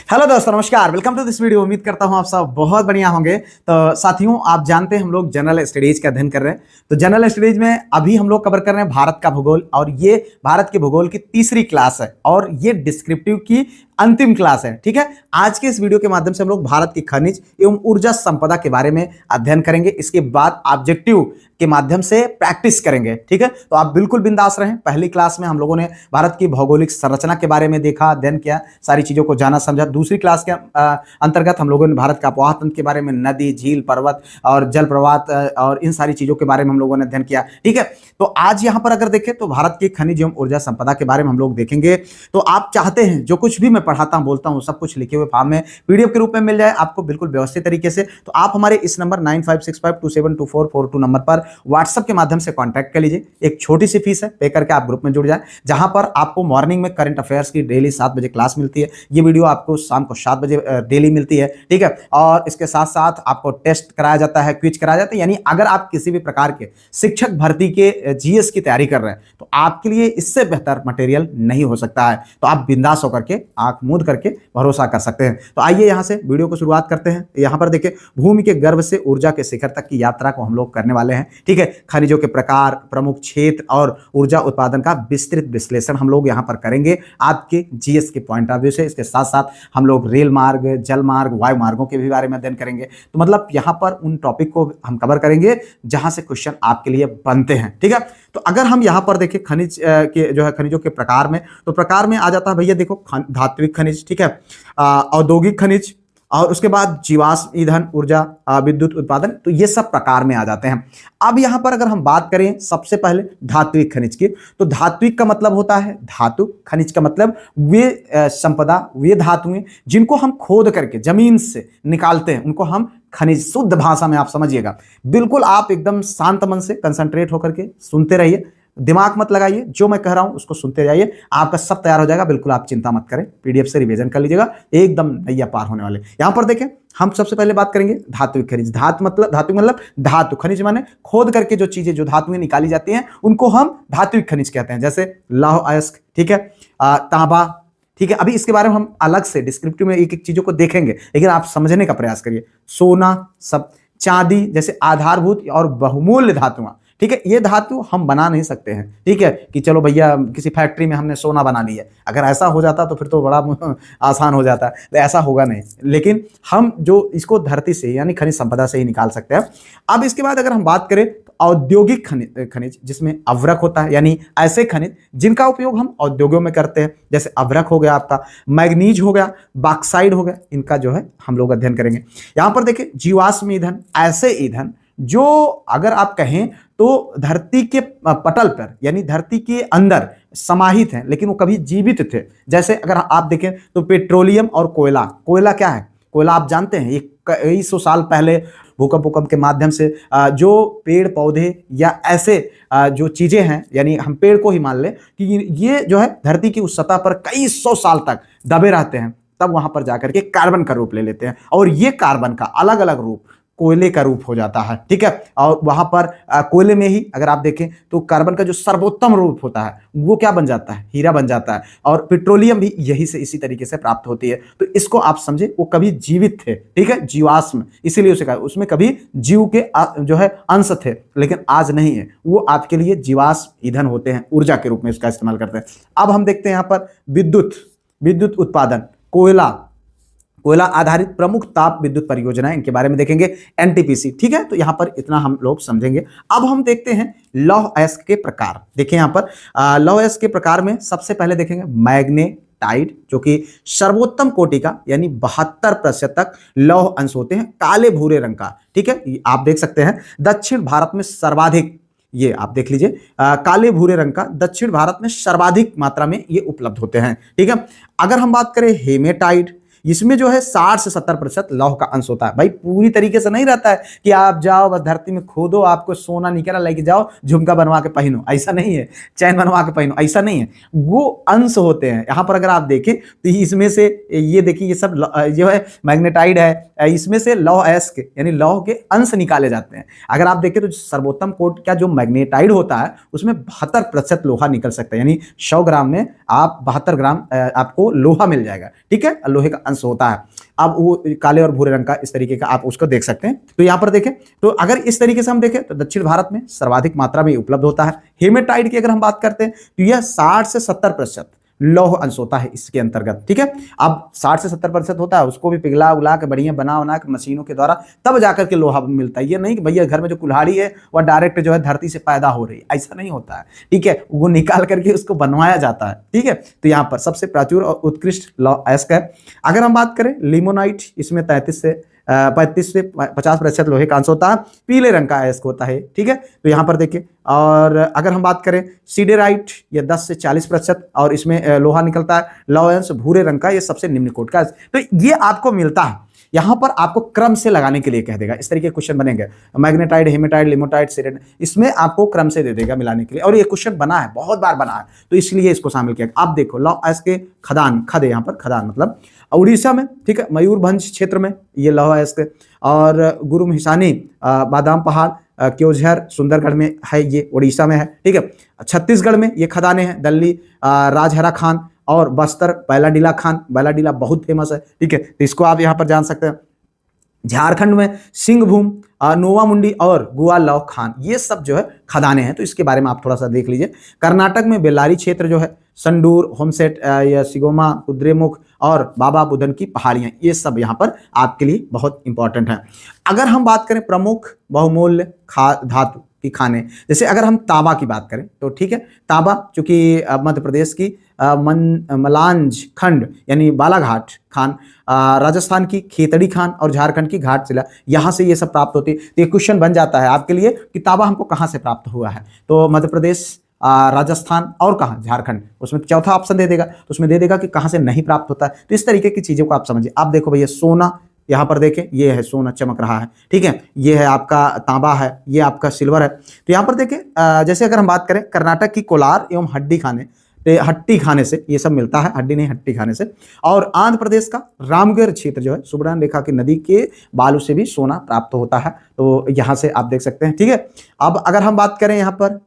Hello दोस्तों, नमस्कार। Welcome to this video. उम्मीद करता हूं आप सब बहुत बढ़िया होंगे। तो साथियों, आप जानते हैं हम लोग जनरल स्टडीज का अध्ययन कर रहे हैं। तो जनरल स्टडीज में अभी हम लोग कवर कर रहे हैं भारत का भूगोल, और ये भारत के भूगोल की तीसरी क्लास है और ये डिस्क्रिप्टिव की अंतिम क्लास है। ठीक है, आज के इस वीडियो के माध्यम से हम लोग भारत की खनिज एवं ऊर्जा संपदा के बारे में अध्ययन करेंगे। इसके बाद ऑब्जेक्टिव के माध्यम से प्रैक्टिस करेंगे। ठीक है, तो आप बिल्कुल बिंदास रहें। पहली क्लास में हम लोगों ने भारत की भौगोलिक संरचना के बारे में देखा, अध्ययन किया, सारी चीजों को जाना समझा। दूसरी क्लास के अंतर्गत हम लोगों ने भारत का अफवाह तंत्र के बारे में, नदी, झील, पर्वत और जल प्रवाह और इन सारी चीजों के बारे में हम लोगों ने अध्ययन किया। ठीक है, तो आज यहां पर अगर देखें तो भारत की खनिज एवं ऊर्जा संपदा के बारे में हम लोग देखेंगे। तो आप चाहते हैं जो कुछ भी मैं पढ़ाता हूं, बोलता हूं, सब कुछ लिखे हुए फॉर्म में पीडीएफ के रूप में मिल जाए आपको बिल्कुल व्यवस्थित तरीके से, तो आप हमारे इस नंबर 9565272442 नंबर पर व्हाट्सएप के माध्यम से कांटेक्ट कर लीजिए। एक छोटी सी फीस है, पे करके आप ग्रुप में जुड़ जाए, जहां पर आपको मॉर्निंग में करंट अफेयर्स की डेली 7 बजे क्लास मिलती है। ये वीडियो आपको शाम को 7 बजे डेली मिलती है। ठीक है, और इसके साथ साथ आपको टेस्ट कराया जाता है, क्विज कराया जाता है। यानी अगर आप किसी भी प्रकार के शिक्षक भर्ती के जीएस की तैयारी कर रहे हैं तो आपके लिए इससे बेहतर मटेरियल नहीं हो सकता है। तो आप बिंदास होकर के, आंख मूंद करके भरोसा कर सकते हैं। तो आइए यहां से वीडियो को शुरुआत करते हैं। यहां पर देखिए, भूमि के गर्भ से ऊर्जा के शिखर तक की यात्रा को हम लोग करने वाले हैं। ठीक है, खनिजों के प्रकार, प्रमुख क्षेत्र और ऊर्जा उत्पादन का विस्तृत विश्लेषण हम लोग यहां पर करेंगे आपके जीएस के पॉइंट ऑफ व्यू से। इसके साथ साथ हम लोग रेल मार्ग, जल मार्ग, वायु मार्गों के भी बारे में अध्ययन करेंगे। तो मतलब यहां पर उन टॉपिक को हम कवर करेंगे जहां से क्वेश्चन आपके लिए बनते हैं। ठीक है, तो अगर हम यहां पर देखें खनिज के जो है खनिजों के प्रकार में, तो प्रकार में आ जाता है भैया, देखो, धात्विक खनिज, ठीक है, औद्योगिक खनिज, और उसके बाद जीवाश्म ईंधन, ऊर्जा, विद्युत उत्पादन, तो ये सब प्रकार में आ जाते हैं। अब यहां पर अगर हम बात करें सबसे पहले धात्विक खनिज की, तो धात्विक का मतलब होता है धातु, खनिज का मतलब वे संपदा, वे धातुएं जिनको हम खोद करके जमीन से निकालते हैं, उनको हम खनिज, शुद्ध भाषा में आप समझिएगा। बिल्कुल आप एकदम शांत मन से कंसंट्रेट होकर के सुनते रहिए, दिमाग मत लगाइए, जो मैं कह रहा हूं उसको सुनते जाइए, आपका सब तैयार हो जाएगा। बिल्कुल आप चिंता मत करें, पीडीएफ से रिवीजन कर लीजिएगा, एकदम नैया पार होने वाले। यहां पर देखें, हम सबसे पहले बात करेंगे धात्विक खनिज। धातु मतलब धातु, खनिज माने खोद करके जो चीजें, जो धातुएं निकाली जाती हैं, उनको हम धात्विक खनिज कहते हैं। जैसे लौह अयस्क, ठीक है, तांबा, ठीक है। अभी इसके बारे में हम अलग से डिस्क्रिप्टिव में एक एक चीजों को देखेंगे, लेकिन आप समझने का प्रयास करिए। सोना, सब, चांदी जैसे आधारभूत और बहुमूल्य धातुआं, ठीक है, ये धातु हम बना नहीं सकते हैं। ठीक है, कि चलो भैया किसी फैक्ट्री में हमने सोना बना लिया, अगर ऐसा हो जाता तो फिर तो बड़ा आसान हो जाता, तो ऐसा होगा नहीं। लेकिन हम जो इसको धरती से यानी खनिज संपदा से ही निकाल सकते हैं। अब इसके बाद अगर हम बात करें तो औद्योगिक खनिज जिसमें अवरक होता है, यानी ऐसे खनिज जिनका उपयोग हम उद्योगों में करते हैं, जैसे अवरक हो गया, आपका मैग्नीज हो गया, बॉक्साइड हो गया, इनका जो है हम लोग अध्ययन करेंगे। यहां पर देखिए, जीवाश्म ईंधन, ऐसे ईंधन जो अगर आप कहें तो धरती के पटल पर यानी धरती के अंदर समाहित हैं, लेकिन वो कभी जीवित थे। जैसे अगर आप देखें तो पेट्रोलियम और कोयला। कोयला क्या है? कोयला आप जानते हैं, ये कई सौ साल पहले भूकंप के माध्यम से जो पेड़ पौधे या ऐसे जो चीजें हैं, यानी हम पेड़ को ही मान लें कि ये जो है धरती की उस सतह पर कई सौ साल तक दबे रहते हैं, तब वहां पर जाकर के कार्बन का रूप ले लेते हैं, और ये कार्बन का अलग अलग रूप कोयले का रूप हो जाता है। ठीक है, और वहां पर कोयले में ही अगर आप देखें तो कार्बन का जो सर्वोत्तम रूप होता है वो क्या बन जाता है? हीरा बन जाता है। और पेट्रोलियम भी यही से इसी तरीके से प्राप्त होती है। तो इसको आप समझे, वो कभी जीवित थे, ठीक है, जीवाश्म, इसीलिए उसे कहा, उसमें कभी जीव के जो है अंश थे, लेकिन आज नहीं है। वो आपके लिए जीवाश्म ईंधन होते हैं, ऊर्जा के रूप में इसका इस्तेमाल करते हैं। अब हम देखते हैं यहाँ पर विद्युत उत्पादन, कोयला आधारित प्रमुख ताप विद्युत परियोजनाएं, इनके बारे में देखेंगे, एनटीपीसी। ठीक है, तो यहां पर इतना हम लोग समझेंगे। अब हम देखते हैं लौह अयस्क के प्रकार। देखिए यहां पर लौह अयस्क के प्रकार में सबसे पहले देखेंगे मैग्नेटाइट, जो कि सर्वोत्तम कोटि का यानी 72% तक लौह अंश होते हैं, काले भूरे रंग का। ठीक है, आप देख सकते हैं दक्षिण भारत में सर्वाधिक, ये आप देख लीजिए, काले भूरे रंग का दक्षिण भारत में सर्वाधिक मात्रा में ये उपलब्ध होते हैं। ठीक है, अगर हम बात करें हेमेटाइट, इसमें जो है 60 से 70% लौह का अंश होता है। भाई पूरी तरीके से नहीं रहता है कि आप जाओ बस धरती में खोदो, आपको सोना निकला लेके जाओ, झुमका बनवा के पहनो, ऐसा नहीं है, चैन बनवा के पहनो, ऐसा नहीं है। वो अंश होते हैं। यहां पर अगर आप देखें तो इसमें से ये देखिए, ये सब जो है मैग्नेटाइड है, इसमें से लौह अयस्क यानी लौह के अंश निकाले जाते हैं। अगर आप देखें तो सर्वोत्तम कोट का जो मैग्नेटाइड होता है उसमें 72% लोहा निकल सकता है, यानी 100 ग्राम में आप 72 ग्राम आपको लोहा मिल जाएगा। ठीक है, लोहे का अंश अंश होता है। अब वो काले और भूरे रंग का इस तरीके का आप उसको देख सकते हैं। तो यहाँ पर देखें तो अगर इस तरीके से हम देखें तो दक्षिण भारत में सर्वाधिक मात्रा में उपलब्ध होता है। हेमेटाइट की अगर हम बात करते हैं तो यह 60 से 70% लौह अंश होता है इसके अंतर्गत, ठीक है। अब 60 से 70% होता है, उसको भी पिघला उगला के बढ़िया बना बना के मशीनों के द्वारा तब जाकर के लोहा मिलता है। ये नहीं कि भैया घर में जो कुल्हाड़ी है वह डायरेक्ट जो है धरती से पैदा हो रही है, ऐसा नहीं होता है, ठीक है। वो निकाल करके उसको बनवाया जाता है, ठीक है। तो यहाँ पर सबसे प्राचुर और उत्कृष्ट लौह अयस्क है। अगर हम बात करें लिमोनाइट, इसमें 35 से 50% लोहे का अंश होता है, पीले रंग का अयस्क होता है, ठीक है। तो यहाँ पर देखिए, और अगर हम बात करें सीडेराइट, ये 10 से 40% और इसमें लोहा निकलता है। लौह अंश भूरे रंग का, ये सबसे निम्न कोट का। तो ये आपको मिलता है, यहां पर आपको क्रम से लगाने के लिए कह देगा, इस तरीके के क्वेश्चन बनेंगे। मैग्नेटाइट, हेमेटाइट, लिमोटाइट, सीडेराइट, इसमें आपको क्रम से दे देगा मिलाने के लिए, और ये क्वेश्चन बना है, बहुत बार बना है, तो इसलिए इसको शामिल किया। आप देखो लौह अयस्क के खदान, खद यहाँ पर खदान मतलब उड़ीसा में, ठीक है, मयूरभंज क्षेत्र में ये लौह अयस्क, और गुरुमहिसानी, बादाम पहाड़, क्योंझर, सुंदरगढ़ में है, ये उड़ीसा में है, ठीक है। छत्तीसगढ़ में ये खदानें हैं, दिल्ली राजहरा खान और बस्तर बैलाडीला खान, बैलाडीला बहुत फेमस है, ठीक है। तो इसको आप यहाँ पर जान सकते हैं। झारखंड में सिंहभूम, नोवामुंडी और गुआलौ खान, ये सब जो है खदानें हैं, तो इसके बारे में आप थोड़ा सा देख लीजिए। कर्नाटक में बेल्लारी क्षेत्र जो है, संडूर, होमसेट या सिगोमा, कुद्रेमुख और बाबा बुदन की पहाड़ियां, ये सब यहाँ पर आपके लिए बहुत इंपॉर्टेंट है। अगर हम बात करें प्रमुख बहुमूल्य धातु की खाने, जैसे अगर हम तांबा की बात करें तो ठीक है, तांबा चूंकि मध्य प्रदेश की मलांज खंड यानी बालाघाट खान, राजस्थान की खेतड़ी खान और झारखंड की घाटशिला, यहाँ से ये सब प्राप्त होती है। तो ये क्वेश्चन बन जाता है आपके लिए कि तांबा हमको कहाँ से प्राप्त हुआ है, तो मध्य प्रदेश, राजस्थान और कहाँ, झारखंड, उसमें चौथा ऑप्शन दे देगा, तो उसमें दे देगा कि कहाँ से नहीं प्राप्त होता है। तो इस तरीके की चीज़ों को आप समझिए। आप देखो भैया सोना, यहाँ पर देखें ये है सोना चमक रहा है, ठीक है, ये है आपका तांबा है, ये आपका सिल्वर है। तो यहाँ पर देखें जैसे अगर हम बात करें कर्नाटक की कोलार एवं हड्डी खाने से ये सब मिलता है, हड्डी नहीं हट्टी खाने से। और आंध्र प्रदेश का रामगढ़ क्षेत्र जो है, सुब्रमण्य रेखा की नदी के बालू से भी सोना प्राप्त होता है, तो यहाँ से आप देख सकते हैं, ठीक है। अब अगर हम बात करें यहाँ पर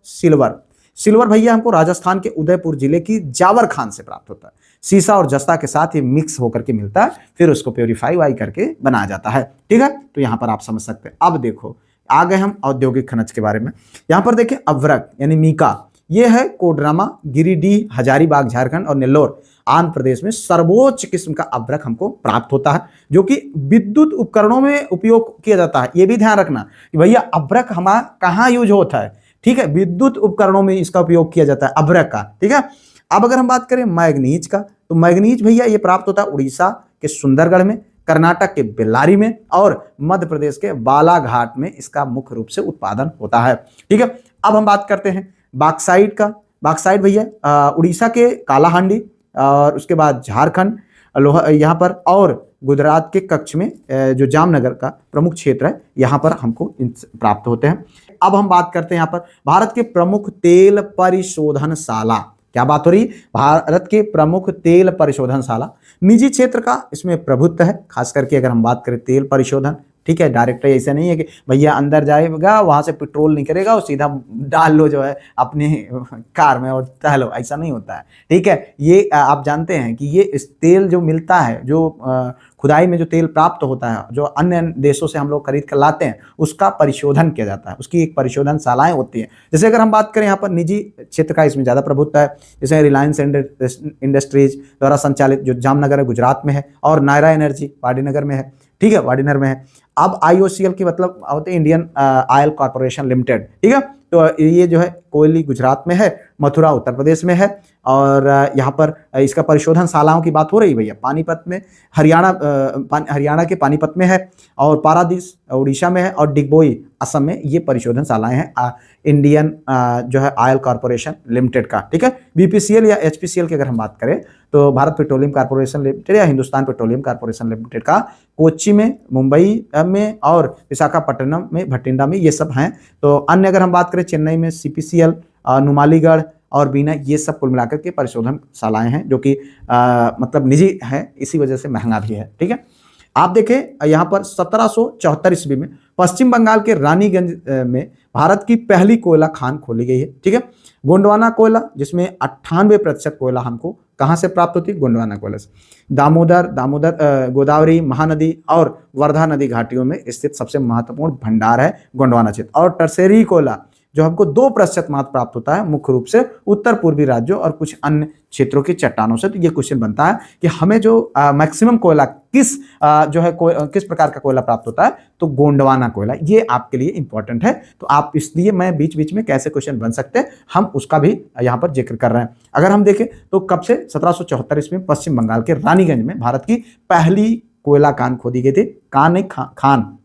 सिल्वर भैया हमको राजस्थान के उदयपुर जिले की जावर खान से प्राप्त होता है। सीसा और जस्ता के साथ ये मिक्स होकर के मिलता है, फिर उसको प्योरीफाई करके बनाया जाता है, ठीक है। तो यहाँ पर आप समझ सकते हैं। अब देखो आ गए हम औद्योगिक खनिज के बारे में। यहाँ पर देखें अभ्रक यानी मीका, ये है कोडरमा, गिरिडीह, हजारीबाग झारखंड और नेल्लोर आंध्र प्रदेश में सर्वोच्च किस्म का अभ्रक हमको प्राप्त होता है, जो कि विद्युत उपकरणों में उपयोग किया जाता है। ये भी ध्यान रखना कि भैया अभ्रक हमारा कहाँ यूज होता है, ठीक है, विद्युत उपकरणों में इसका उपयोग किया जाता है अभ्रक का, ठीक है। अब अगर हम बात करें मैग्नीज का, तो मैग्नीज भैया ये प्राप्त होता है उड़ीसा के सुंदरगढ़ में, कर्नाटक के बेल्लारी में और मध्य प्रदेश के बालाघाट में इसका मुख्य रूप से उत्पादन होता है, ठीक है। अब हम बात करते हैं बॉक्साइट का। बॉक्साइट भैया उड़ीसा के कालाहांडी और उसके बाद झारखंड लोहा यहाँ पर, और गुजरात के कच्छ में जो जामनगर का प्रमुख क्षेत्र है, यहाँ पर हमको प्राप्त होते हैं। अब हम बात करते हैं यहाँ पर भारत के प्रमुख तेल परिशोधनशाला। क्या बात हो रही? भारत के प्रमुख तेल परिशोधनशाला, निजी क्षेत्र का इसमें प्रभुत्व है, खास करके अगर हम बात करें तेल परिशोधन, ठीक है। डायरेक्ट ऐसा नहीं है कि भैया अंदर जाएगा वहां से पेट्रोल निकलेगा और सीधा डाल लो जो है अपने कार में और चलो, ऐसा नहीं होता है, ठीक है। ये आप जानते हैं कि ये इस तेल जो मिलता है, जो खुदाई में जो तेल प्राप्त होता है, जो अन्य देशों से हम लोग खरीद कर लाते हैं, उसका परिशोधन किया जाता है, उसकी एक परिशोधनशालाएं होती हैं। जैसे अगर हम बात करें यहाँ पर निजी क्षेत्र का इसमें ज़्यादा प्रभुत्व है, जैसे रिलायंस इंडस्ट्रीज द्वारा संचालित जो जामनगर है गुजरात में है, और नायरा एनर्जी वाडीनगर में है, ठीक है, वाडीनगर में है। अब IOCL की मतलब होते हैं इंडियन ऑयल कॉर्पोरेशन लिमिटेड, ठीक है। तो ये जो है कोयली गुजरात में है, मथुरा उत्तर प्रदेश में है, और यहाँ पर इसका परिशोधनशालाओं की बात हो रही भैया पानीपत में, हरियाणा के पानीपत में है, और पारादीस उड़ीसा में है, और डिगबोई असम में ये परिशोधनशालाएं हैं इंडियन जो है ऑयल कॉर्पोरेशन लिमिटेड का, ठीक है। BPCL या HPCL की अगर हम बात करें तो भारत पेट्रोलियम कॉर्पोरेशन लिमिटेड या हिंदुस्तान पेट्रोलियम कॉर्पोरेशन लिमिटेड का कोच्चि में, मुंबई में और विशाखापट्टनम में, भटिंडा में ये सब हैं। तो अन्य अगर हम बात करें चेन्नई में CPCL, नुमालीगढ़ और बीना, ये सब कुल मिलाकर के परिशोधनशालाएं हैं, जो कि मतलब निजी हैं, इसी वजह से महंगा भी है, ठीक है। आप देखें यहाँ पर 1774 ईस्वी में पश्चिम बंगाल के रानीगंज में भारत की पहली कोयला खान खोली गई है, ठीक है। गोंडवाना कोयला, जिसमें 98% कोयला हमको कहाँ से प्राप्त होती है? गोंडवाना कोयला से। दामोदर गोदावरी महानदी और वर्धा नदी घाटियों में स्थित सबसे महत्वपूर्ण भंडार है गोंडवाना क्षेत्र। और टर्शरी कोयला जो हमको 2% मात्र प्राप्त होता है, मुख्य रूप से उत्तर पूर्वी राज्यों और कुछ अन्य क्षेत्रों की चट्टानों से। तो ये क्वेश्चन बनता है कि हमें जो मैक्सिमम कोयला किस प्रकार का कोयला प्राप्त होता है? तो गोंडवाना कोयला। ये आपके लिए इंपॉर्टेंट है, तो आप इसलिए मैं बीच बीच में कैसे क्वेश्चन बन सकते हैं हम उसका भी यहाँ पर जिक्र कर रहे हैं। अगर हम देखें तो कब से 1774 ईस्वी में पश्चिम बंगाल के रानीगंज में भारत की पहली कोयला खान खोदी गई थी। खान,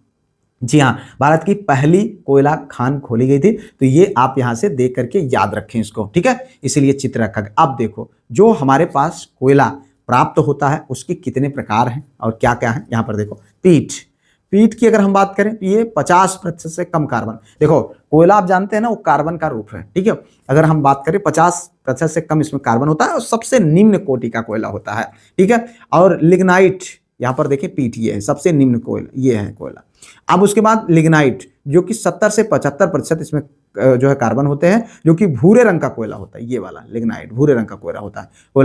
जी हाँ, भारत की पहली कोयला खान खोली गई थी। तो ये आप यहां से देख करके याद रखें इसको, ठीक है, इसीलिए चित्र रखा गया। अब देखो, जो हमारे पास कोयला प्राप्त होता है उसके कितने प्रकार हैं और क्या क्या है। यहां पर देखो, पीट की अगर हम बात करें तो ये 50% से कम कार्बन। देखो, कोयला आप जानते हैं ना, वो कार्बन का रूप है, ठीक है। अगर हम बात करें 50% से कम इसमें कार्बन होता है और सबसे निम्न कोटि का कोयला होता है, ठीक है। और लिग्नाइट, यहां पर देखिए पीट ये है सबसे निम्न कोयला, ये है कोयला। अब उसके बाद लिग्नाइट जो कि 70 से 75% इसमें जो है कार्बन होते हैं, जो कि भूरे रंग का कोयला होता है। ये वाला लिग्नाइट भूरे रंग का कोयला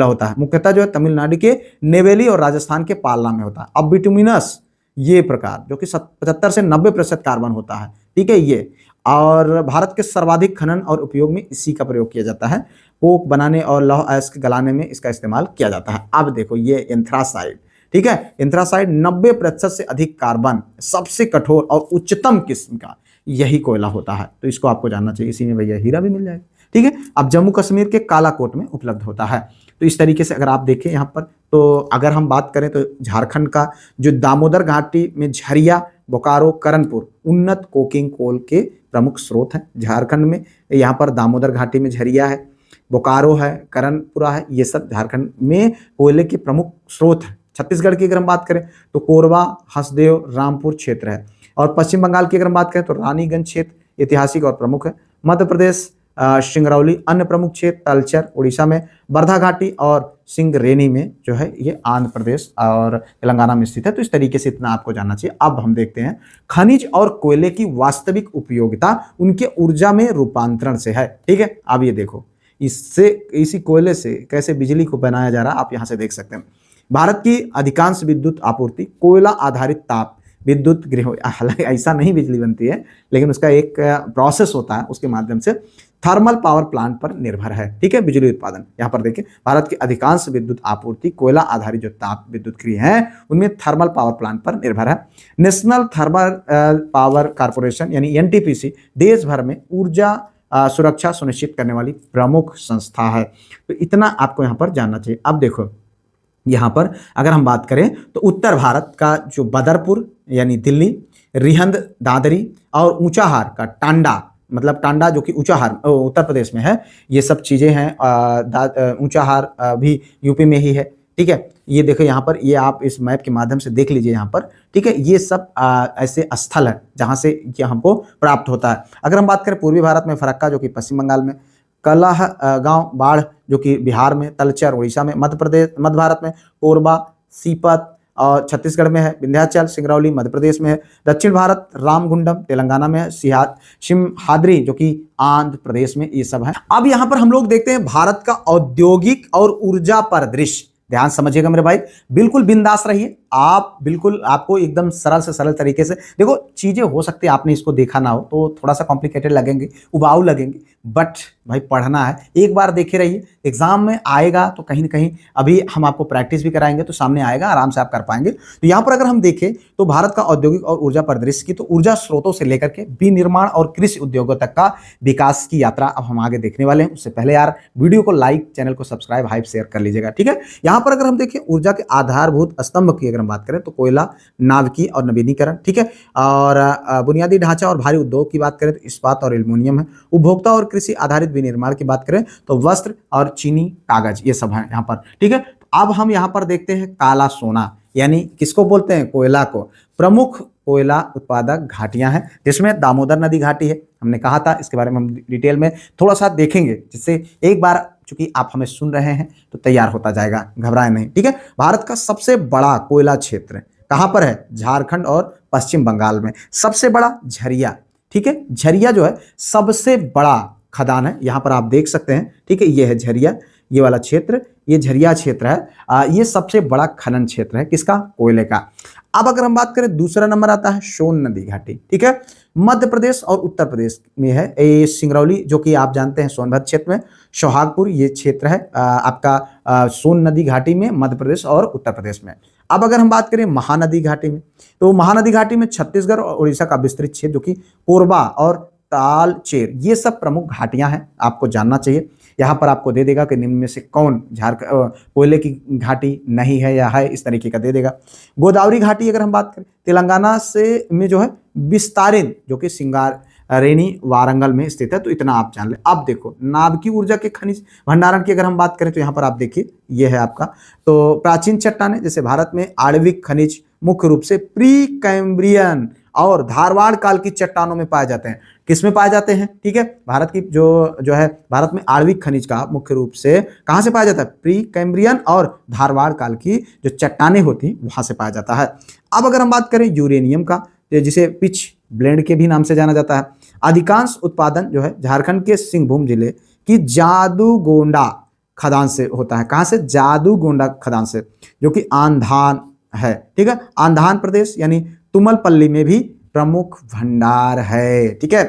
होता है। मुख्यतः जो है तमिलनाडु के नेवेली और राजस्थान के पालना में होता है। अब बिटुमिनस ये प्रकार जो कि 75 से 90% कार्बन होता है, ठीक है ये। और भारत के सर्वाधिक खनन और उपयोग में इसी का प्रयोग किया जाता है। कोक बनाने और लौह अयस्क गलाने में इसका इस्तेमाल किया जाता है। अब देखो, ये एंथ्रासाइड, ठीक है, एंथ्रासाइड 90% से अधिक कार्बन, सबसे कठोर और उच्चतम किस्म का यही कोयला होता है। तो इसको आपको जानना चाहिए, इसी में भैया हीरा भी मिल जाएगा, ठीक है। अब जम्मू कश्मीर के कालाकोट में उपलब्ध होता है। तो इस तरीके से अगर आप देखें यहाँ पर, तो अगर हम बात करें तो झारखंड का जो दामोदर घाटी में झरिया, बोकारो, करणपुर उन्नत कोकिंग कोल के प्रमुख स्रोत हैं। झारखंड में यहाँ पर दामोदर घाटी में झरिया है, बोकारो है, करणपुरा है, ये सब झारखंड में कोयले के प्रमुख स्रोत हैं। छत्तीसगढ़ की अगर हम बात करें तो कोरबा, हसदेव, रामपुर क्षेत्र है। और पश्चिम बंगाल की अगर हम बात करें तो रानीगंज क्षेत्र ऐतिहासिक और प्रमुख है। मध्य प्रदेश सिंगरौली अन्य प्रमुख क्षेत्र, तलचर उड़ीसा में, वर्धा घाटी और सिंगरेनी में जो है ये आंध्र प्रदेश और तेलंगाना में स्थित है। तो इस तरीके से इतना आपको जानना चाहिए। अब हम देखते हैं खनिज और कोयले की वास्तविक उपयोगिता उनके ऊर्जा में रूपांतरण से है, ठीक है। अब ये देखो, इसी कोयले से कैसे बिजली को बनाया जा रहा है, आप यहाँ से देख सकते हैं। भारत की अधिकांश विद्युत आपूर्ति कोयला आधारित ताप विद्युत गृह, हालांकि ऐसा नहीं बिजली बनती है, लेकिन उसका एक प्रोसेस होता है, उसके माध्यम से थर्मल पावर प्लांट पर निर्भर है, ठीक है, बिजली उत्पादन। यहाँ पर देखिए, भारत की अधिकांश विद्युत आपूर्ति कोयला आधारित जो ताप विद्युत गृह हैं उनमें थर्मल पावर प्लांट पर निर्भर है। नेशनल थर्मल पावर कारपोरेशन यानी एनटीपीसी देश भर में ऊर्जा सुरक्षा सुनिश्चित करने वाली प्रमुख संस्था है। तो इतना आपको यहाँ पर जानना चाहिए। अब देखो, यहाँ पर अगर हम बात करें तो उत्तर भारत का जो बदरपुर यानी दिल्ली, रिहंद, दादरी और ऊंचाहार का टांडा, मतलब टांडा जो कि ऊंचाहार उत्तर प्रदेश में है, ये सब चीज़ें हैं। ऊंचाहार भी यूपी में ही है, ठीक है। ये देखो यहाँ पर, ये आप इस मैप के माध्यम से देख लीजिए यहाँ पर, ठीक है। ये सब ऐसे स्थल है जहाँ से ये हमको प्राप्त होता है। अगर हम बात करें पूर्वी भारत में फरक्का जो कि पश्चिम बंगाल में, कलह गांव बाढ़ जो कि बिहार में, तलचर उड़ीसा में, मध्य भारत में कोरबा, सीपत और छत्तीसगढ़ में है, विंध्याचल सिंगरौली मध्य प्रदेश में है, दक्षिण भारत रामगुंडम तेलंगाना में है, सिमहाद्री जो कि आंध्र प्रदेश में, ये सब है। अब यहाँ पर हम लोग देखते हैं भारत का औद्योगिक और ऊर्जा परिदृश्य। ध्यान समझिएगा मेरे भाई, बिल्कुल बिंदास रहिए आप, बिल्कुल आपको एकदम सरल से सरल तरीके से देखो। चीजें हो सकती है आपने इसको देखा ना हो तो थोड़ा सा कॉम्प्लिकेटेड लगेंगे, उबाऊ लगेंगे, बट भाई पढ़ना है, एक बार देखे रहिए, एग्जाम में आएगा तो कहीं ना कहीं, अभी हम आपको प्रैक्टिस भी कराएंगे तो सामने आएगा, आराम से आप कर पाएंगे। तो यहाँ पर अगर हम देखें तो भारत का औद्योगिक और ऊर्जा परिदृश्य की, तो ऊर्जा स्रोतों से लेकर के विनिर्माण और कृषि उद्योगों तक का विकास की यात्रा अब हम आगे देखने वाले हैं। उससे पहले यार वीडियो को लाइक, चैनल को सब्सक्राइब, हाइप शेयर कर लीजिएगा, ठीक है। यहाँ पर अगर हम देखें ऊर्जा के आधारभूत स्तंभ की अगर हम बात करें तो कोयला, नाभिकीय और नवीनीकरण, ठीक है। और बुनियादी ढांचा और भारी उद्योग की बात करें तो इस्पात और एल्युमिनियम है। उपभोक्ता और कृषि आधारित विनिर्माण की बात करें तो वस्त्र और चीनी, कागज, ये सब है यहाँ पर, ठीक है। अब हम यहाँ पर देखते हैं काला सोना, यानी किसको बोलते हैं? कोयला को। प्रमुख कोयला उत्पादक घाटियां हैं जिसमें दामोदर नदी घाटी है, हमने कहा था, इसके बारे में हम डिटेल में थोड़ा सा देखेंगे, जिससे एक बार चूंकि आप हमें सुन रहे हैं तो तैयार होता जाएगा, घबराए नहीं, ठीक है। भारत का सबसे बड़ा कोयला क्षेत्र कहाँ पर है? झारखंड और पश्चिम बंगाल में। सबसे बड़ा झरिया, ठीक है, झरिया जो है सबसे बड़ा खदान है, यहाँ पर आप देख सकते हैं। ठीक है, ये है झरिया, ये वाला क्षेत्र, ये झरिया क्षेत्र है। ये सबसे बड़ा खनन क्षेत्र है किसका? कोयले का। अब अगर हम बात करें, दूसरा नंबर आता है सोन नदी घाटी। ठीक है, मध्य प्रदेश और उत्तर प्रदेश में है। ये सिंगरौली, जो कि आप जानते हैं सोनभद्र क्षेत्र में, सोहागपुर ये क्षेत्र है आपका सोन नदी घाटी में, मध्य प्रदेश और उत्तर प्रदेश में। अब अगर हम बात करें महानदी घाटी में, तो महानदी घाटी में छत्तीसगढ़ और उड़ीसा का विस्तृत क्षेत्र, जो कि कोरबा और तालचेर, ये सब प्रमुख घाटियां हैं, आपको जानना चाहिए। यहाँ पर आपको दे देगा कि निम्न में से कौन कोयले की घाटी नहीं है या है, इस तरीके का दे देगा। गोदावरी घाटी अगर हम बात करें, तेलंगाना से में जो है विस्तारिन, जो कि सिंगारेनी वारंगल में स्थित है, तो इतना आप जान ले। अब देखो, नाभिकीय ऊर्जा के खनिज भंडारण की अगर हम बात करें, तो यहाँ पर आप देखिए, ये है आपका। तो प्राचीन चट्टानें, जैसे भारत में आणविक खनिज मुख्य रूप से प्री कैम्ब्रियन और धारवाड़ काल की चट्टानों में पाए जाते हैं। किसमें पाए जाते हैं? ठीक है, भारत की जो है, भारत में आणविक खनिज का मुख्य रूप से कहां से पाया जाता है? प्री कैम्ब्रियन और धारवाड़ काल की जो चट्टानें होती हैं वहां से पाया जाता है। अब अगर हम बात करें यूरेनियम का, जिसे पिच ब्लेंड के भी नाम से जाना जाता है, अधिकांश उत्पादन जो है झारखंड के सिंहभूम जिले की जादूगोंडा खदान से होता है। कहां से? जादूगोंडा खदान से, जो कि आंधान है। ठीक है, आंधान प्रदेश यानी तुमलपल्ली में भी प्रमुख भंडार है। ठीक है,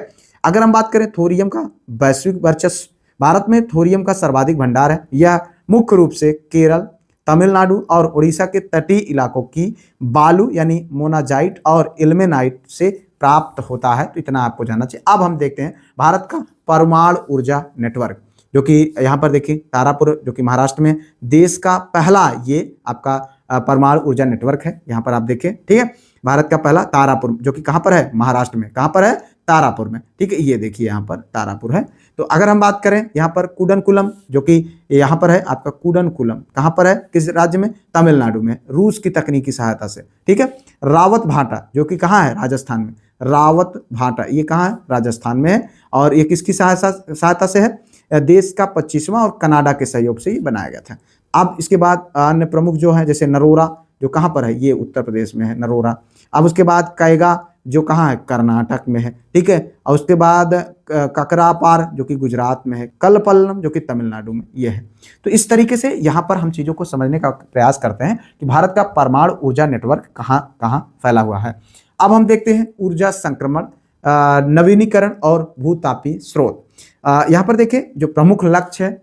अगर हम बात करें थोरियम का वैश्विक वर्चस्व, भारत में थोरियम का सर्वाधिक भंडार है। यह मुख्य रूप से केरल, तमिलनाडु और उड़ीसा के तटीय इलाकों की बालू यानी मोनाजाइट और इल्मेनाइट से प्राप्त होता है, तो इतना आपको जानना चाहिए। अब हम देखते हैं भारत का परमाणु ऊर्जा नेटवर्क, जो कि यहाँ पर देखिए तारापुर, जो कि महाराष्ट्र में देश का पहला ये आपका परमाणु ऊर्जा नेटवर्क है। यहाँ पर आप देखें, ठीक है, भारत का पहला तारापुर, जो कि कहाँ पर है? महाराष्ट्र में। कहाँ पर है? तारापुर में। ठीक है, ये देखिए यहाँ पर तारापुर है। तो अगर हम बात करें यहाँ पर कुडनकुलम, जो कि यहाँ पर है आपका कुडनकुलम, कहाँ पर है? किस राज्य में? तमिलनाडु में, रूस की तकनीकी सहायता से। ठीक है, रावत भाटा, जो कि कहाँ है? राजस्थान में। रावत भाटा ये कहाँ है? राजस्थान में है। और ये किसकी सहायता से है? देश का 25वां और कनाडा के सहयोग से ये बनाया गया था। अब इसके बाद अन्य प्रमुख जो है, जैसे नरोरा, जो कहाँ पर है? ये उत्तर प्रदेश में है, नरोरा। अब उसके बाद कैगा, जो कहाँ है? कर्नाटक में है। ठीक है, और उसके बाद ककरापार, जो कि गुजरात में है। कलपल्लम, जो कि तमिलनाडु में ये है। तो इस तरीके से यहाँ पर हम चीज़ों को समझने का प्रयास करते हैं कि भारत का परमाणु ऊर्जा नेटवर्क कहाँ कहाँ फैला हुआ है। अब हम देखते हैं ऊर्जा संक्रमण, नवीनीकरण और भूतापी स्रोत। यहाँ पर देखिए, जो प्रमुख लक्ष्य है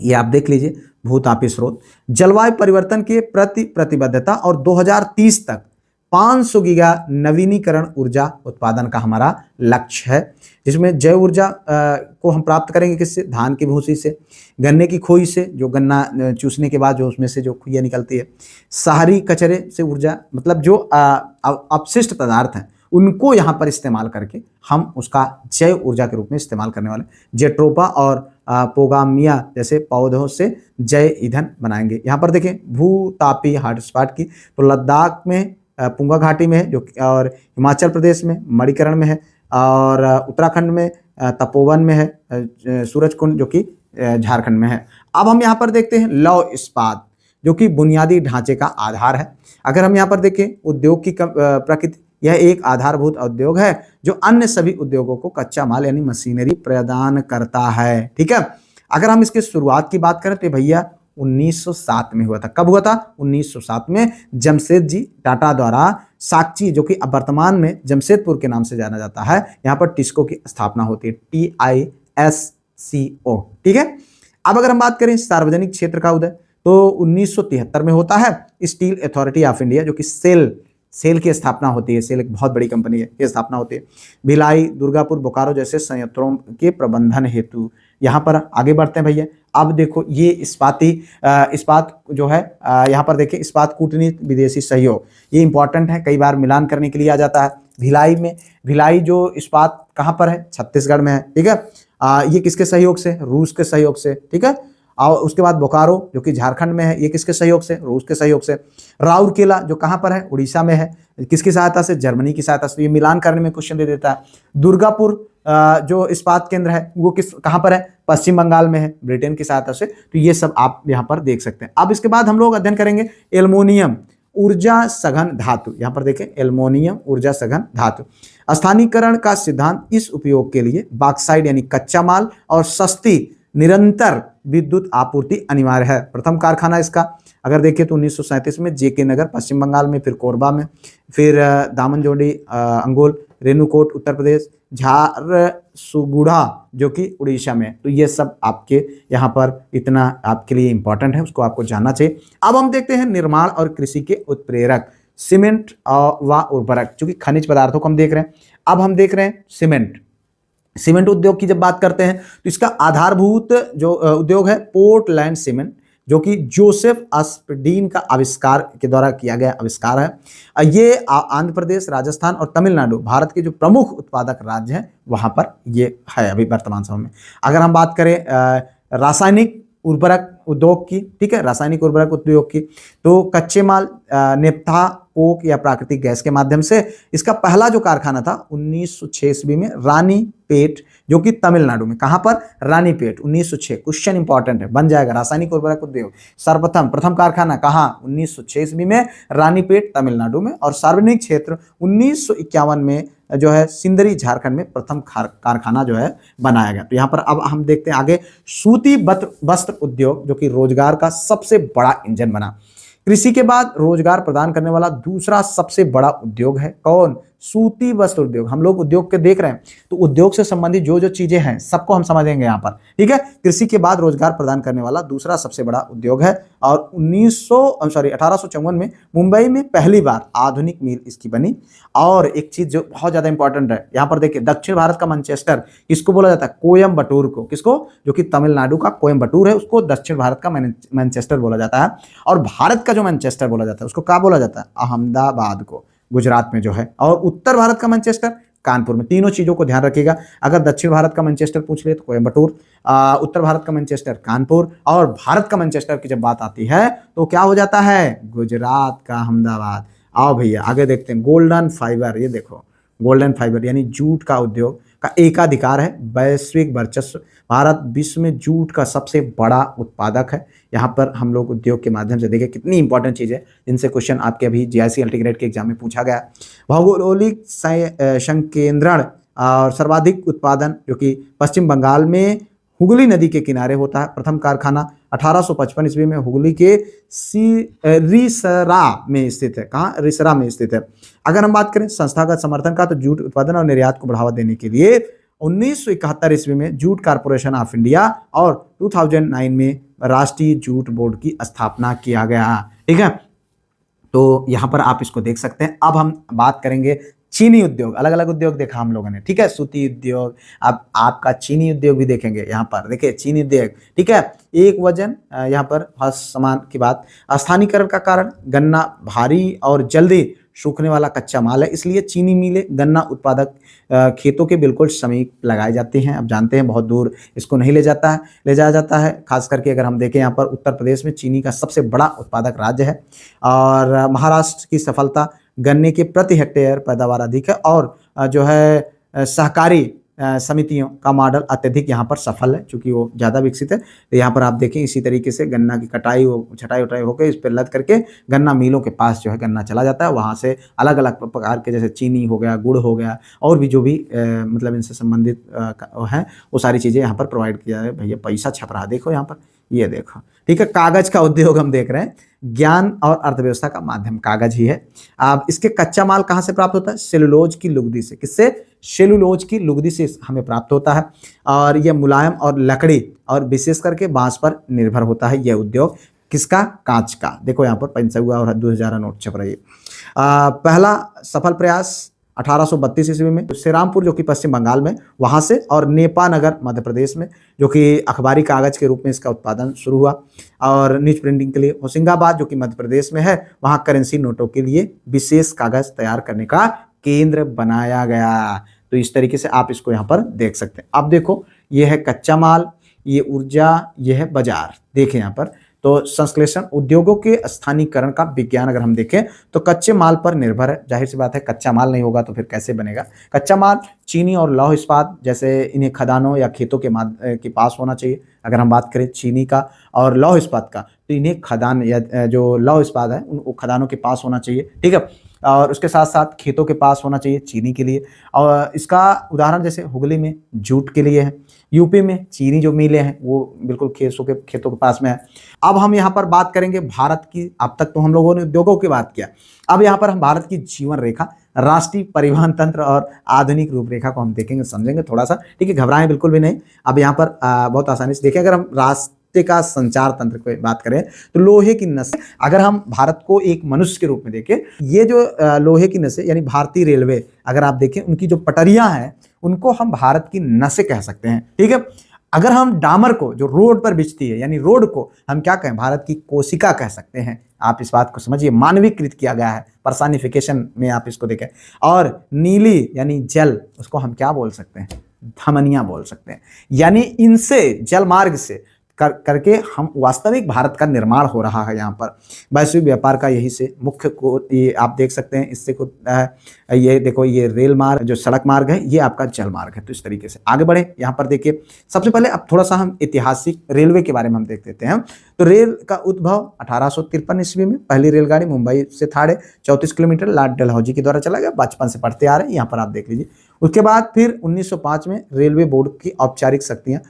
ये आप देख लीजिए, भूतापी स्रोत, जलवायु परिवर्तन के प्रति प्रतिबद्धता और 2030 तक 500 गीगा नवीनीकरण ऊर्जा उत्पादन का हमारा लक्ष्य है, जिसमें जैव ऊर्जा को हम प्राप्त करेंगे किससे? धान की भूसी से, गन्ने की खोई से, जो गन्ना चूसने के बाद जो उसमें से जो खुइयाँ निकलती है, शहरी कचरे से ऊर्जा, मतलब जो अपशिष्ट पदार्थ हैं उनको यहाँ पर इस्तेमाल करके हम उसका जैव ऊर्जा के रूप में इस्तेमाल करने वाले जेट्रोपा और पोगामिया जैसे पौधों से जैव ईंधन बनाएंगे। यहाँ पर देखें भूतापी हॉटस्पॉट की, तो लद्दाख में पुंगा घाटी में है, जो और हिमाचल प्रदेश में मणिकरण में है, और उत्तराखंड में तपोवन में है, सूरजकुंड जो कि झारखंड में है। अब हम यहाँ पर देखते हैं लौह इस्पात, जो कि बुनियादी ढांचे का आधार है। अगर हम यहाँ पर देखें उद्योग की प्रकृति, यह एक आधारभूत उद्योग है जो अन्य सभी उद्योगों को कच्चा माल यानी मशीनरी प्रदान करता है। ठीक है, अगर हम इसकी शुरुआत की बात करें तो भैया 1907 में हुआ था। कब हुआ था? 1907 में जमशेद जी टाटा द्वारा साक्ची, जो कि अब वर्तमान में जमशेदपुर के नाम से जाना जाता है, यहाँ पर टिस्को की स्थापना होती है, TISCO। ठीक है, अब अगर हम बात करें सार्वजनिक क्षेत्र का उदय, तो 1973 में होता है स्टील अथॉरिटी ऑफ इंडिया, जो कि सेल की स्थापना होती है। सेल एक बहुत बड़ी कंपनी है, ये स्थापना होती है। भिलाई, दुर्गापुर, बोकारो जैसे संयंत्रों के प्रबंधन हेतु। यहाँ पर आगे बढ़ते हैं भैया। अब देखो ये इस्पात जो है, यहाँ पर देखिए इस्पात कूटनीति विदेशी सहयोग, ये इंपॉर्टेंट है, कई बार मिलान करने के लिए आ जाता है। भिलाई जो इस्पात कहाँ पर है? छत्तीसगढ़ में है। ठीक है, ये किसके सहयोग से? रूस के सहयोग से। ठीक है, और उसके बाद बोकारो, जो कि झारखंड में है, ये किसके सहयोग से? रूस के सहयोग से। राउरकेला, जो कहाँ पर है? उड़ीसा में है, किसकी सहायता से? जर्मनी की सहायता से। ये मिलान करने में क्वेश्चन दे देता है। दुर्गापुर जो इस्पात केंद्र है वो कहाँ पर है? पश्चिम बंगाल में है, ब्रिटेन की सहायता से। तो ये सब आप यहाँ पर देख सकते हैं। अब इसके बाद हम लोग अध्ययन करेंगे एल्युमिनियम ऊर्जा सघन धातु, यहां पर देखें एल्युमिनियम ऊर्जा सघन धातु। स्थानीयकरण का सिद्धांत, इस उपयोग के लिए बॉक्साइट यानी कच्चा माल और सस्ती निरंतर विद्युत आपूर्ति अनिवार्य है। प्रथम कारखाना इसका अगर देखें तो 1937 में जेके नगर पश्चिम बंगाल में, फिर कोरबा में, फिर दामनजोड़ी अंगोल, रेणुकूट उत्तर प्रदेश, झारसुगुड़ा जो कि उड़ीसा में। तो ये सब आपके यहाँ पर इतना आपके लिए इंपॉर्टेंट है, उसको आपको जानना चाहिए। अब हम देखते हैं निर्माण और कृषि के उत्प्रेरक सीमेंट व उर्वरक, चूंकि खनिज पदार्थों को हम देख रहे हैं। अब हम देख रहे हैं सीमेंट उद्योग की जब बात करते हैं तो इसका आधारभूत जो उद्योग है पोर्टलैंड सीमेंट, जो कि जोसेफ अस्पडीन का आविष्कार के द्वारा किया गया आविष्कार है। ये आंध्र प्रदेश, राजस्थान और तमिलनाडु भारत के जो प्रमुख उत्पादक राज्य हैं वहां पर ये है अभी वर्तमान समय में। अगर हम बात करें रासायनिक उर्वरक उद्योग की, ठीक है, रासायनिक उर्वरक उद्योग की, तो कच्चे माल नेप्था, कोक या प्राकृतिक गैस के माध्यम से इसका पहला जो कारखाना था 1906 ईस्वी में रानीपेट, जो कि तमिलनाडु में। कहां पर? रानीपेट, 1906। क्वेश्चन इंपॉर्टेंट है, बन जाएगा। रासायनिक उर्वरक उद्योग प्रथम कारखाना कहां? 1906 ईस्वी में रानीपेट तमिलनाडु में। और सार्वजनिक क्षेत्र 1951 में जो है सिंदरी झारखंड में प्रथम कारखाना जो है बनाया गया। तो यहाँ पर अब हम देखते हैं आगे सूती वस्त्र उद्योग, जो कि रोजगार का सबसे बड़ा इंजन बना। कृषि के बाद रोजगार प्रदान करने वाला दूसरा सबसे बड़ा उद्योग है कौन? सूती वस्त्र उद्योग। हम लोग उद्योग के देख रहे हैं तो उद्योग से संबंधित जो जो चीजें हैं सबको हम समझेंगे यहाँ पर, ठीक है। कृषि के बाद रोजगार प्रदान करने वाला दूसरा सबसे बड़ा उद्योग है। और 1854 में मुंबई में पहली बार आधुनिक मिल इसकी बनी। और एक चीज जो बहुत ज्यादा इंपॉर्टेंट है यहाँ पर देखिए, दक्षिण भारत का मैनचेस्टर किसको बोला जाता है? कोयम्बटूर को। किसको? जो कि तमिलनाडु का कोयम्बटूर है उसको दक्षिण भारत का मैनचेस्टर बोला जाता है। और भारत का जो मैनचेस्टर बोला जाता है उसको क्या बोला जाता है? अहमदाबाद को, गुजरात में जो है। और उत्तर भारत का मैनचेस्टर कानपुर में। तीनों चीजों को ध्यान रखिएगा। अगर दक्षिण भारत का मैनचेस्टर पूछ ले तो कोयम्बटूर, उत्तर भारत का मैनचेस्टर कानपुर, और भारत का मैनचेस्टर की जब बात आती है तो क्या हो जाता है? गुजरात का अहमदाबाद। आओ भैया आगे देखते हैं। गोल्डन फाइबर, ये देखो गोल्डन फाइबर यानी जूट का उद्योग का एकाधिकार है, वैश्विक वर्चस्व। भारत विश्व में जूट का सबसे बड़ा उत्पादक है। यहाँ पर हम लोग उद्योग के माध्यम से देखें कितनी इंपॉर्टेंट चीज़ है, जिनसे क्वेश्चन आपके अभी जीआईसी अल्टीग्रेड के एग्जाम में पूछा गया। भौगोलिक संकेंद्रण और सर्वाधिक उत्पादन जो कि पश्चिम बंगाल में हुगली नदी के किनारे होता है। प्रथम कारखाना 1855 ईस्वी में हुगली के रिसरा में स्थित है। कहाँ? रिसरा में स्थित है। अगर हम बात करें संस्थागत समर्थन का तो जूट उत्पादन और निर्यात को बढ़ावा देने के लिए 1971 ईस्वी में जूट कारपोरेशन ऑफ इंडिया और 2009 में राष्ट्रीय जूट बोर्ड की स्थापना किया गया, ठीक है। तो यहाँ पर आप इसको देख सकते हैं। अब हम बात करेंगे चीनी उद्योग। अलग अलग उद्योग देखा हम लोगों ने, ठीक है। सूती उद्योग, अब आपका चीनी उद्योग भी देखेंगे। यहाँ पर देखिए चीनी उद्योग, ठीक है। एक वजन यहाँ पर हस्त सामान की बात। स्थानीयकरण का कारण गन्ना भारी और जल्दी सूखने वाला कच्चा माल है, इसलिए चीनी मिलें गन्ना उत्पादक खेतों के बिल्कुल समीप लगाई जाती हैं। अब जानते हैं बहुत दूर इसको नहीं ले जाया जाता है। खास करके अगर हम देखें यहाँ पर उत्तर प्रदेश में चीनी का सबसे बड़ा उत्पादक राज्य है। और महाराष्ट्र की सफलता गन्ने के प्रति हेक्टेयर पैदावार अधिक है। और जो है सहकारी समितियों का मॉडल अत्यधिक यहाँ पर सफल है, चूंकि वो ज़्यादा विकसित है। तो यहाँ पर आप देखें इसी तरीके से गन्ना की छटाई उटाई होकर इस पर लद करके गन्ना मिलों के पास जो है गन्ना चला जाता है। वहाँ से अलग अलग प्रकार के जैसे चीनी हो गया, गुड़ हो गया, और भी जो भी मतलब इनसे संबंधित हैं वो सारी चीज़ें यहाँ पर प्रोवाइड किया है। भैया पैसा छप रहा, देखो यहाँ पर, ये देखो, ठीक है। कागज का उद्योग हम देख रहे हैं। ज्ञान और अर्थव्यवस्था का माध्यम कागज ही है। अब इसके कच्चा माल कहाँ से प्राप्त होता है? सेलुलोज की लुगदी से। किससे? सेलुलोज की लुगदी से हमें प्राप्त होता है। और यह मुलायम और लकड़ी और विशेष करके बांस पर निर्भर होता है यह उद्योग। किसका? कांच का। देखो यहाँ पर 500 और 2000 नोट छप रही है। पहला सफल प्रयास 1832 ईस्वी में श्रीरामपुर जो कि पश्चिम बंगाल में, वहाँ से, और नेपानगर मध्य प्रदेश में, जो कि अखबारी कागज के रूप में इसका उत्पादन शुरू हुआ। और न्यूज प्रिंटिंग के लिए होशिंगाबाद जो कि मध्य प्रदेश में है, वहाँ करेंसी नोटों के लिए विशेष कागज तैयार करने का केंद्र बनाया गया। तो इस तरीके से आप इसको यहाँ पर देख सकते हैं। अब देखो ये है कच्चा माल, ये ऊर्जा, ये है बाजार। देखें यहाँ पर तो संश्लेषण उद्योगों के स्थानीयकरण का विज्ञान अगर हम देखें तो कच्चे माल पर निर्भर है। जाहिर सी बात है कच्चा माल नहीं होगा तो फिर कैसे बनेगा? कच्चा माल चीनी और लौह इस्पात जैसे इन्हें खदानों या खेतों के पास होना चाहिए। अगर हम बात करें चीनी का और लौह इस्पात का, तो इन्हें खदान या जो लौह इस्पात है उन खदानों के पास होना चाहिए, ठीक है। और उसके साथ साथ खेतों के पास होना चाहिए चीनी के लिए। और इसका उदाहरण जैसे हुगली में जूट के लिए है, यूपी में चीनी जो मिलें हैं वो बिल्कुल खेतों के पास में है। अब हम यहाँ पर बात करेंगे भारत की, अब तक तो हम लोगों ने उद्योगों की बात किया, अब यहाँ पर हम भारत की जीवन रेखा, राष्ट्रीय परिवहन तंत्र और आधुनिक रूपरेखा को हम देखेंगे, समझेंगे थोड़ा सा, ठीक है। घबराएं बिल्कुल भी नहीं। अब यहाँ पर बहुत आसानी से देखें, अगर हम राष्ट्र का संचार तंत्र की बात करें तो लोहे की नसें, अगर हम भारत को एक मनुष्य के रूप में देखें, ये जो लोहे की नसें यानी भारतीय रेलवे, अगर आप देखें उनकी जो पटरियां हैं उनको हम भारत की नसें कह सकते हैं, ठीक है। अगर हम डामर को जो रोड पर बिछती है यानी रोड को हम क्या कहें, भारत की कोशिका कह सकते हैं। आप इस बात को समझिए, मानवीकृत किया गया है, पर्सनिफिकेशन में आप इसको देखें। और नीली यानी जल, उसको हम क्या बोल सकते हैं, धमनियां बोल सकते हैं। यानी इनसे जल मार्ग से करके हम वास्तविक भारत का निर्माण हो रहा है। यहाँ पर वैश्विक व्यापार का यही से मुख्य को ये आप देख सकते हैं। इससे को ये देखो, ये रेल मार्ग जो सड़क मार्ग है, ये आपका जल मार्ग है। तो इस तरीके से आगे बढ़े। यहाँ पर देखिए, सबसे पहले अब थोड़ा सा हम ऐतिहासिक रेलवे के बारे में हम देख लेते हैं। तो रेल का उद्भव 1853 ईस्वी में, पहली रेलगाड़ी मुंबई से थाड़े 34 किलोमीटर लॉर्ड डलहौजी के द्वारा चला गया। बचपन से पढ़ते आ रहे हैं, यहाँ पर आप देख लीजिए। उसके बाद फिर 1905 में रेलवे बोर्ड की औपचारिक शक्तियाँ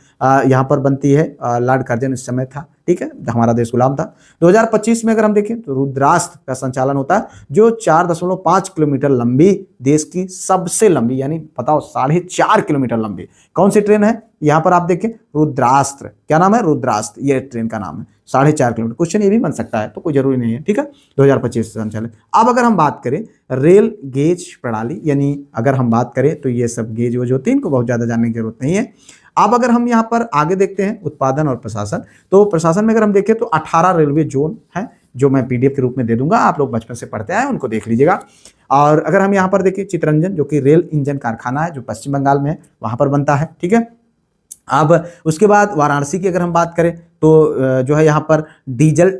यहाँ पर बनती है। लॉर्ड कर्जन इस समय था, ठीक है, हमारा देश गुलाम था। 2025 में अगर हम देखें तो रुद्रास्त्र का संचालन होता है, जो 4.5 किलोमीटर लंबी, देश की सबसे लंबी, यानी बताओ 4.5 किलोमीटर लंबी कौन सी ट्रेन है। यहाँ पर आप देखें रुद्रास्त्र, क्या नाम है, रुद्रास्त्र, ये ट्रेन का नाम है। 4.5 किलोमीटर, क्वेश्चन ये भी बन सकता है, तो कोई जरूरी नहीं है, ठीक है। 2025 से संचालित। अब अगर हम बात करें रेल गेज प्रणाली, यानी अगर हम बात करें तो ये सब गेज वो होती है, इनको बहुत ज्यादा जानने की जरूरत नहीं है। अब अगर हम यहाँ पर आगे देखते हैं उत्पादन और प्रशासन, तो प्रशासन में अगर हम देखें तो 18 रेलवे जोन है, जो मैं पीडीएफ के रूप में दे दूंगा, आप लोग बचपन से पढ़ते आए, उनको देख लीजिएगा। और अगर हम यहाँ पर देखें चितरंजन, जो कि रेल इंजन कारखाना है, जो पश्चिम बंगाल में है, वहां पर बनता है, ठीक है। अब उसके बाद वाराणसी की अगर हम बात करें तो जो है यहाँ पर डीजल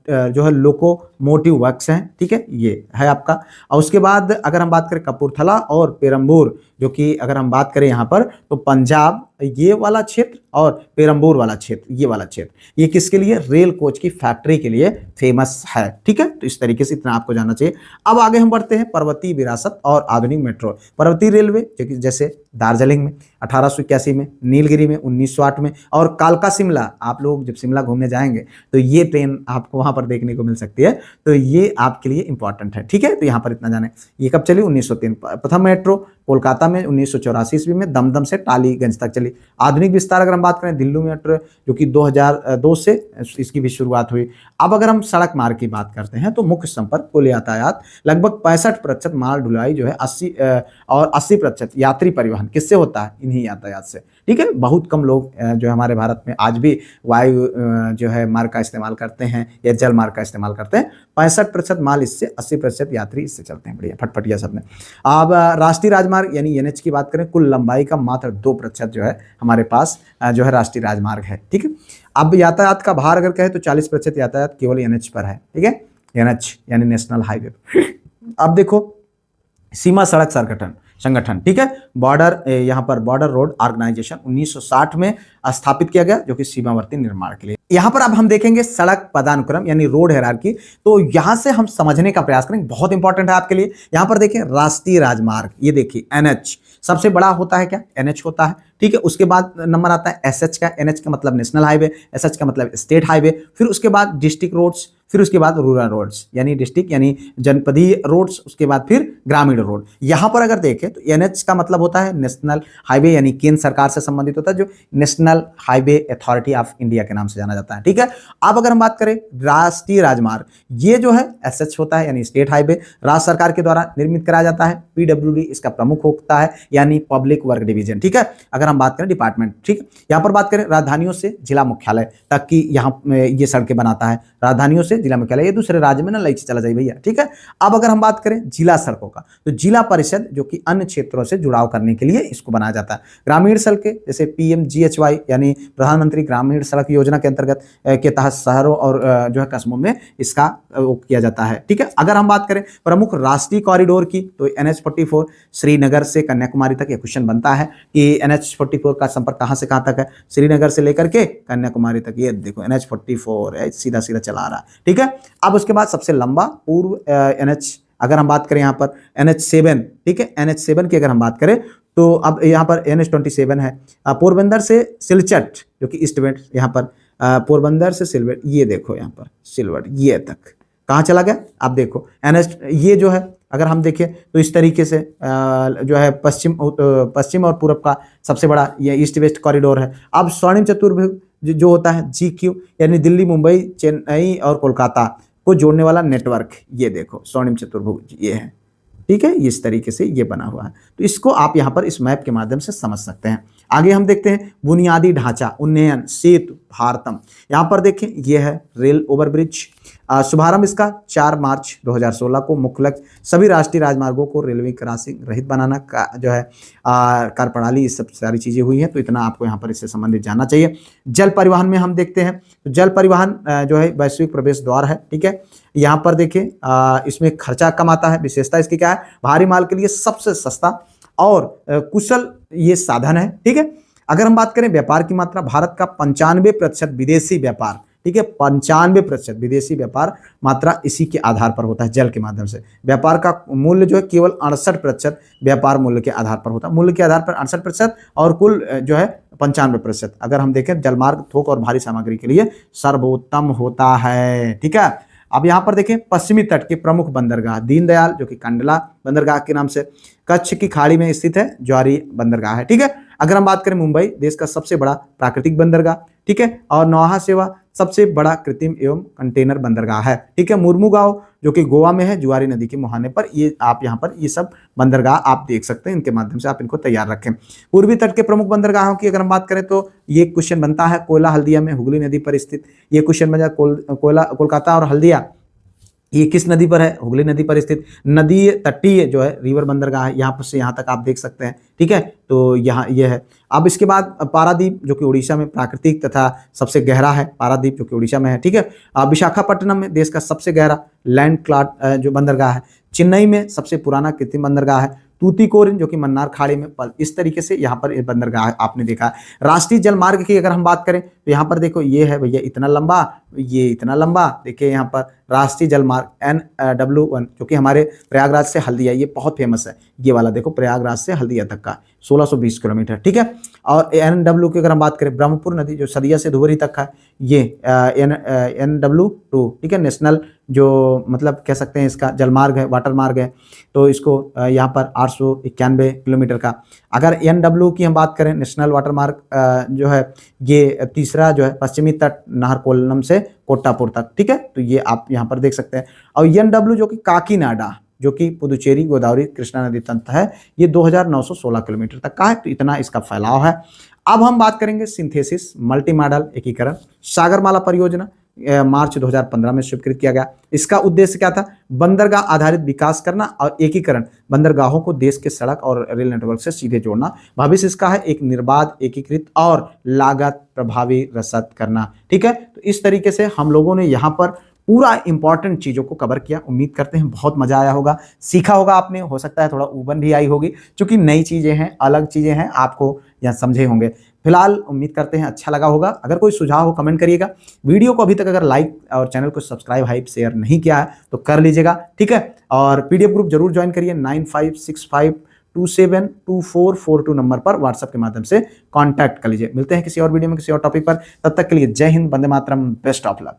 जो है लोकोमोटिव वर्क्स हैं, ठीक है, ये है आपका। और उसके बाद अगर हम बात करें कपूरथला और पेरम्बूर, जो कि अगर हम बात करें यहाँ पर तो पंजाब ये वाला क्षेत्र और पेरम्बूर वाला क्षेत्र, ये वाला क्षेत्र, ये किसके लिए, रेल कोच की फैक्ट्री के लिए फेमस है, ठीक है। तो इस तरीके से इतना आपको जानना चाहिए। अब आगे हम बढ़ते हैं पर्वतीय विरासत और आधुनिक मेट्रो। पर्वतीय रेलवे जो कि जैसे दार्जिलिंग में 1881 में, नीलगिरी में 1908 में, और कालका शिमला, आप लोग जब शिमला घूमने जाएंगे तो ये ट्रेन आपको वहां पर देखने को मिल सकती है, तो ये आपके लिए इंपॉर्टेंट है, ठीक है। तो यहाँ पर इतना जाने। ये कब चली, 1903। प्रथम मेट्रो कोलकाता में 1984 ईस्वी में दमदम से टालीगंज तक चली। आधुनिक विस्तार अगर हम बात करें दिल्ली मेट्रो, जो कि 2002 से इसकी भी शुरुआत हुई। अब अगर हम सड़क मार्ग की बात करते हैं तो मुख्य संपर्क, कुल यातायात लगभग 65% माल ढुलाई जो है 80 और 80% यात्री परिवहन किससे होता है, इन्हीं यातायात से, ठीक है। बहुत कम लोग जो हमारे भारत में आज भी वायु जो है मार्ग का इस्तेमाल करते हैं या जल मार्ग का इस्तेमाल करते हैं। 65% माल इससे, 80% यात्री इससे चलते हैं। बढ़िया, फटफटिया सब में। अब राष्ट्रीय राजमार्ग यानी एनएच की बात करें, कुल लंबाई का मात्र 2% जो है हमारे पास जो है राष्ट्रीय राजमार्ग है, ठीक है। अब यातायात का भार अगर कहें तो 40% यातायात केवल एनएच पर है, ठीक है, एनएच यानी नेशनल हाईवे। अब देखो सीमा सड़क संगठन, ठीक है, बॉर्डर, यहाँ पर बॉर्डर रोड ऑर्गेनाइजेशन 1960 में स्थापित किया गया, जो कि सीमावर्ती निर्माण के लिए। यहाँ पर अब हम देखेंगे सड़क पदानुक्रम यानी रोड हायरार्की। तो यहाँ से हम समझने का प्रयास करेंगे, बहुत इंपॉर्टेंट है आपके लिए। यहाँ पर देखिए राष्ट्रीय राजमार्ग, ये देखिए एनएच सबसे बड़ा होता है, क्या, एनएच होता है, ठीक है। उसके बाद नंबर आता है एसएच का, एनएच का मतलब नेशनल हाईवे, एसएच का मतलब स्टेट हाईवे, फिर उसके बाद डिस्ट्रिक्ट रोड्स, फिर उसके बाद रूरल रोड्स यानी डिस्ट्रिक्ट यानी जनपदीय रोड्स, उसके बाद फिर ग्रामीण रोड। यहाँ पर अगर देखें तो एनएच का मतलब होता है नेशनल हाईवे, यानी केंद्र सरकार से संबंधित होता है, जो national highway authority of India के नाम से जाना जाता है, ठीक है। अब अगर हम बात करें राष्ट्रीय राजमार्ग, ये जो है एसएच होता है यानी स्टेट हाईवे, राज्य सरकार के द्वारा निर्मित कराया जाता है। पीडब्ल्यूडी इसका प्रमुख होता है यानी पब्लिक वर्क डिवीजन, ठीक है। अगर हम बात करें डिपार्टमेंट, ठीक है। यहाँ पर बात करें राजधानियों से जिला मुख्यालय तक की, यहाँ ये सड़कें बनाता है, राजधानियों से जिला मुख्यालय, ये दूसरे राज्य में ना लई चला जाए भैया, ठीक है। अब अगर हम बात करें जिला सड़कों का, तो जिला परिषद जो कि अन्य क्षेत्रों से जुड़ाव करने के लिए इसको बनाया जाता है। ग्रामीण सड़कें जैसे PMGHY यानी प्रधानमंत्री ग्रामीण सड़क योजना के अंतर्गत के तहत शहरों और जो है कस्बों में इसका किया जाता है, ठीक है। अगर हम बात करें प्रमुख राष्ट्रीय कॉरिडोर की, तो NH44 श्रीनगर से कन्याकुमारी तक, ये क्वेश्चन बनता है कि NH44 का संपर्क कहां से कहां तक है, श्रीनगर से लेकर के कन्याकुमारी तक, ये देखो NH44 है, सीधा सीधा चला रहा है, ठीक है। अब उसके बाद सबसे लंबा पूर्व NH, अगर हम बात करें यहाँ पर NH7, ठीक है, NH7 की अगर हम बात करें तो अब यहाँ पर NH27 है, पोरबंदर से सिलचट जो कि ईस्ट वेस्ट, यहाँ पर पोरबंदर से सिलवट, ये देखो यहाँ पर सिलवट, ये तक कहाँ चला गया, आप देखो NH, ये जो है अगर हम देखें तो इस तरीके से जो है पश्चिम और पूर्व का सबसे बड़ा ये ईस्ट वेस्ट कॉरिडोर है। अब स्वर्णिम चतुर्भुज जो होता है GQ, यानी दिल्ली, मुंबई, चेन्नई और कोलकाता को जोड़ने वाला नेटवर्क, ये देखो स्वर्णिम चतुर्भुज ये है, ठीक है। इस तरीके से ये बना हुआ है, तो इसको आप यहाँ पर इस मैप के माध्यम से समझ सकते हैं। आगे हम देखते हैं बुनियादी ढांचा उन्नयन सेतु भारतम, यहाँ पर देखें ये है रेल ओवरब्रिज। शुभारंभ इसका 4 मार्च 2016 को। मुख्य लक्ष्य सभी राष्ट्रीय राजमार्गों को रेलवे क्रॉसिंग रहित बनाना का जो है कार्य प्रणाली, ये सब सारी चीजें हुई हैं, तो इतना आपको यहाँ पर इससे संबंधित जानना चाहिए। जल परिवहन में हम देखते हैं तो जल परिवहन जो है वैश्विक प्रवेश द्वार है, ठीक है। यहाँ पर देखिए इसमें खर्चा कम आता है, विशेषता इसकी क्या है, भारी माल के लिए सबसे सस्ता और कुशल ये साधन है, ठीक है। अगर हम बात करें व्यापार की मात्रा, भारत का 95% विदेशी व्यापार, ठीक है, 95% विदेशी व्यापार मात्रा इसी के आधार पर होता है, जल के माध्यम से। व्यापार का मूल्य जो है केवल 68% व्यापार मूल्य के आधार पर होता है, मूल्य के आधार पर 68% और कुल जो है 95%। अगर हम देखें जलमार्ग थोक और भारी सामग्री के लिए सर्वोत्तम होता है, ठीक है। अब यहाँ पर देखें पश्चिमी तट के प्रमुख बंदरगाह, दीनदयाल जो कि कंडला बंदरगाह के नाम से, कच्छ की खाड़ी में स्थित है ज्वारी बंदरगाह है, ठीक है। अगर हम बात करें मुंबई, देश का सबसे बड़ा प्राकृतिक बंदरगाह, ठीक है, और नौहा सेवा सबसे बड़ा कृत्रिम एवं कंटेनर बंदरगाह है, ठीक है। मुर्मुगांव जो कि गोवा में है, जुआरी नदी के मुहाने पर, ये आप यहाँ पर ये सब बंदरगाह आप देख सकते हैं, इनके माध्यम से आप इनको तैयार रखें। पूर्वी तट के प्रमुख बंदरगाहों की अगर हम बात करें तो ये क्वेश्चन बनता है, कोयला हल्दिया में हुगली नदी पर स्थित, ये क्वेश्चन बन जाए कोलकाता और हल्दिया ये किस नदी पर है, हुगली नदी पर स्थित। नदी तटीय जो है रिवर बंदरगाह है, यहाँ पर से यहाँ तक आप देख सकते हैं, ठीक है। तो यहाँ ये है। अब इसके बाद पारादीप जो कि उड़ीसा में प्राकृतिक तथा सबसे गहरा है, पारादीप जो कि उड़ीसा में है, ठीक है। विशाखापट्टनम में देश का सबसे गहरा लैंड क्लॉट जो बंदरगाह है। चेन्नई में सबसे पुराना कृत्रिम बंदरगाह है। तूतीकोरिन जो कि मन्नार खाड़ी में पल, इस तरीके से यहाँ पर बंदरगाह आपने देखा। राष्ट्रीय जल मार्ग की अगर हम बात करें तो यहाँ पर देखो ये है भैया इतना लंबा, ये इतना लंबा, देखिए यहाँ पर राष्ट्रीय जल मार्ग NW1 जो कि हमारे प्रयागराज से हल्दिया, ये बहुत फेमस है, ये वाला देखो प्रयागराज से हल्दिया तक का 1620 किलोमीटर, ठीक है। और NW की अगर हम बात करें ब्रह्मपुर नदी जो सदिया से धुबरी तक है, ये NW2, ठीक है, नेशनल जो मतलब कह सकते हैं इसका जलमार्ग है, वाटर मार्ग है, तो इसको यहाँ पर 891 किलोमीटर का। अगर NW की हम बात करें नेशनल वाटर मार्ग जो है, ये तीसरा जो है पश्चिमी तट नाहरकोलम से कोट्टापुर तक, ठीक है, तो ये आप यहाँ पर देख सकते हैं। और NW जो कि काकीनाडा जो कि पुदुचेरी गोदावरी कृष्णा नदी तंत्र है, ये 2916 किलोमीटर तक का है, तो इतना इसका फैलाव है। अब हम बात करेंगे सिंथेसिस मल्टी मॉडल एकीकरण। सागरमाला परियोजना मार्च 2015 में स्वीकृत किया गया। इसका उद्देश्य क्या था, बंदरगाह आधारित विकास करना और एकीकरण, बंदरगाहों को देश के सड़क और रेल नेटवर्क से सीधे जोड़ना। भविष्य इसका है एक निर्बाध, एकीकृत और लागत प्रभावी रसद करना, ठीक है। तो इस तरीके से हम लोगों ने यहाँ पर पूरा इंपॉर्टेंट चीज़ों को कवर किया। उम्मीद करते हैं बहुत मजा आया होगा, सीखा होगा आपने, हो सकता है थोड़ा ऊबन भी आई होगी क्योंकि नई चीज़ें हैं, अलग चीज़ें हैं, आपको यहाँ समझे होंगे। फिलहाल उम्मीद करते हैं अच्छा लगा होगा। अगर कोई सुझाव हो कमेंट करिएगा। वीडियो को अभी तक अगर लाइक और चैनल को सब्सक्राइब हाइप शेयर नहीं किया है तो कर लीजिएगा, ठीक है। और PDF ग्रुप जरूर ज्वाइन करिए। 9565272442 नंबर पर व्हाट्सएप के माध्यम से कांटेक्ट कर लीजिए। मिलते हैं किसी और वीडियो में किसी और टॉपिक पर, तब तक के लिए जय Hind, Vande Mataram, best of luck.